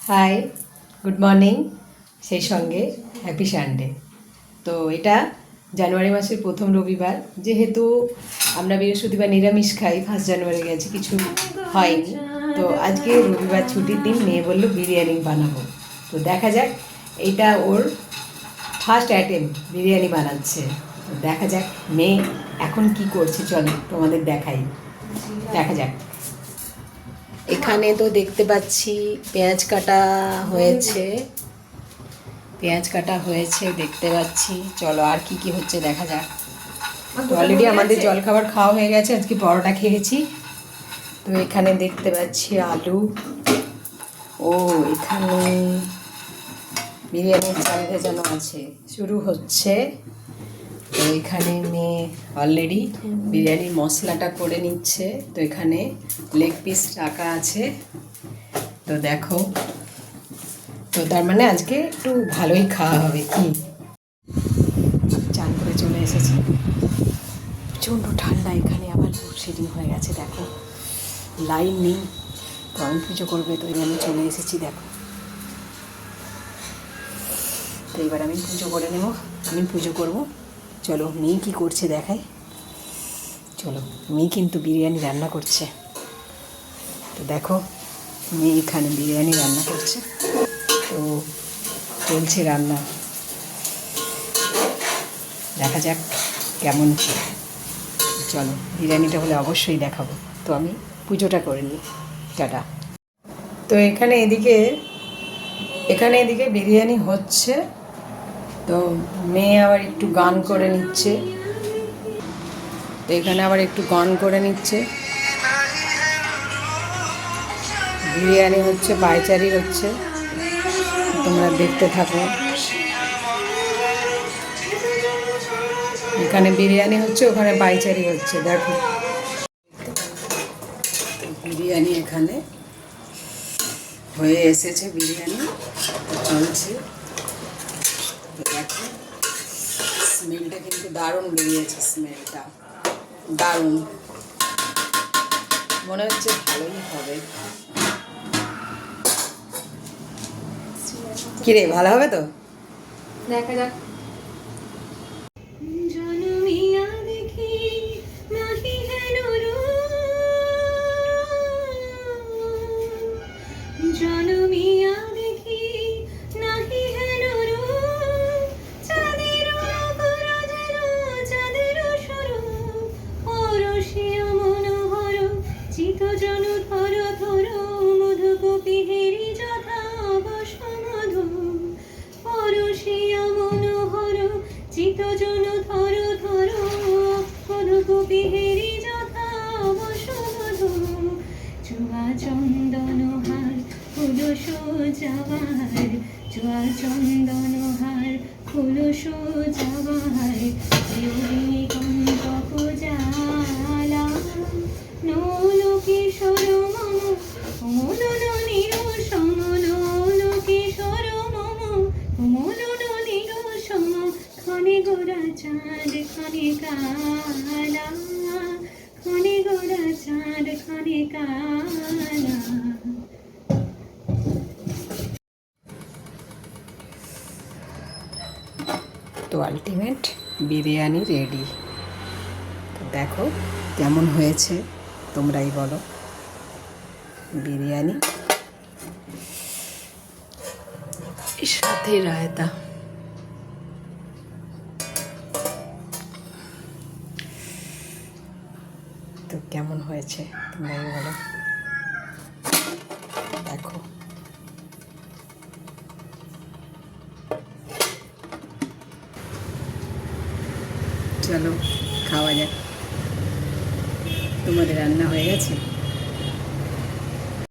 High, good morning, সেই সঙ্গে happy Sunday. তো এটা জানুয়ারি মাসের প্রথম রবিবার, যেহেতু আমরা বৃহস্পতিবার নিরামিষ খাই, 1 জানুয়ারি গেছে, কিছু হয়নি। তো আজকে রবিবার ছুটির দিন, মেয়ে বললো বিরিয়ানি বানাবো। তো দেখা যাক, এইটা ওর ফার্স্ট অ্যাটেম্প, বিরিয়ানি বানাচ্ছে। তো দেখা যাক মেয়ে এখন কি করছে, চলো তোমাদের দেখাই, দেখা যাক। এখানে তো দেখতে পাচ্ছি পেঁয়াজ কাটা হয়েছে, দেখতে পাচ্ছি। চলো আর কি কি হচ্ছে দেখা যাক। তো অলরেডি আমাদের জলখাবার খাওয়া হয়ে গেছে, আজকে পরোটা খেয়েছি। তো এখানে দেখতে পাচ্ছি আলু, ও এখানে বিরিয়ানির চাল ভেজানো আছে, শুরু হচ্ছে। তো এখানে মেয়ে অলরেডি বিরিয়ানির মশলাটা করে নিচ্ছে। তো এখানে লেগ পিস রাখা আছে, তো দেখো। তো তার মানে আজকে একটু ভালোই খাওয়া হবে। কি চান করে চলে এসেছি, প্রচণ্ড ঠান্ডা এখানে, আবার লোডশেডিং হয়ে গেছে। দেখো লাইন নেই, তো আমি পুজো করবে, তো আমি চলে এসেছি। দেখো, তো এবার আমি পুজো করে নেব, আমি পুজো করব। চলো মেয়ে কী করছে দেখাই। চলো, মেয়ে কিন্তু বিরিয়ানি রান্না করছে। তো দেখো, মেয়ে এখানে বিরিয়ানি রান্না করছে। তো চলছে রান্না, দেখা যাক কেমন। চলো, বিরিয়ানিটা হলে অবশ্যই দেখাবো। তো আমি পুজোটা করে নিই, টাটা। তো এখানে এদিকে বিরিয়ানি হচ্ছে। তো মেয়ে আবার একটু গান করে নিচ্ছে, তো এখানে আবার একটু গান করে নিচ্ছে। বিরিয়ানি হচ্ছে, পায়চারি হচ্ছে, তোমরা দেখতে থাকো। এখানে বিরিয়ানি হচ্ছে, ওখানে পায়চারি হচ্ছে। দেখো বিরিয়ানি এখানে হয়ে এসেছে, বিরিয়ানি চলছে। দেখো স্মেলটা কিন্তু দারুণ বেরিয়েছে, স্মেলটা দারুণ, মনে হচ্ছে ভালোই হবে। কিরে, ভালো হবে তো? দেখা যাক। চন্দনহার ফুলো সোজাবার, চুয়া চন্দনহার ফুলো সোজাবার, কণ্ঠক জালা নৌলোকেশ্বর মম মূলনীর সম, নৌলোকেশ্বর মম মূলনীর সম, খনে গোড়া চাঁদ খনে কালা, খনে গোড়া চাঁদ খনে কালা। তো আলটিমেট বিরিয়ানি রেডি। তো দেখো কেমন হয়েছে, তোমরাই বলো। বিরিয়ানি এর সাথে রায়তা, তো কেমন হয়েছে তোমরাই বলো। দেখো চলো খাওয়া যাক। তোমাদের রান্না হয়ে গেছে?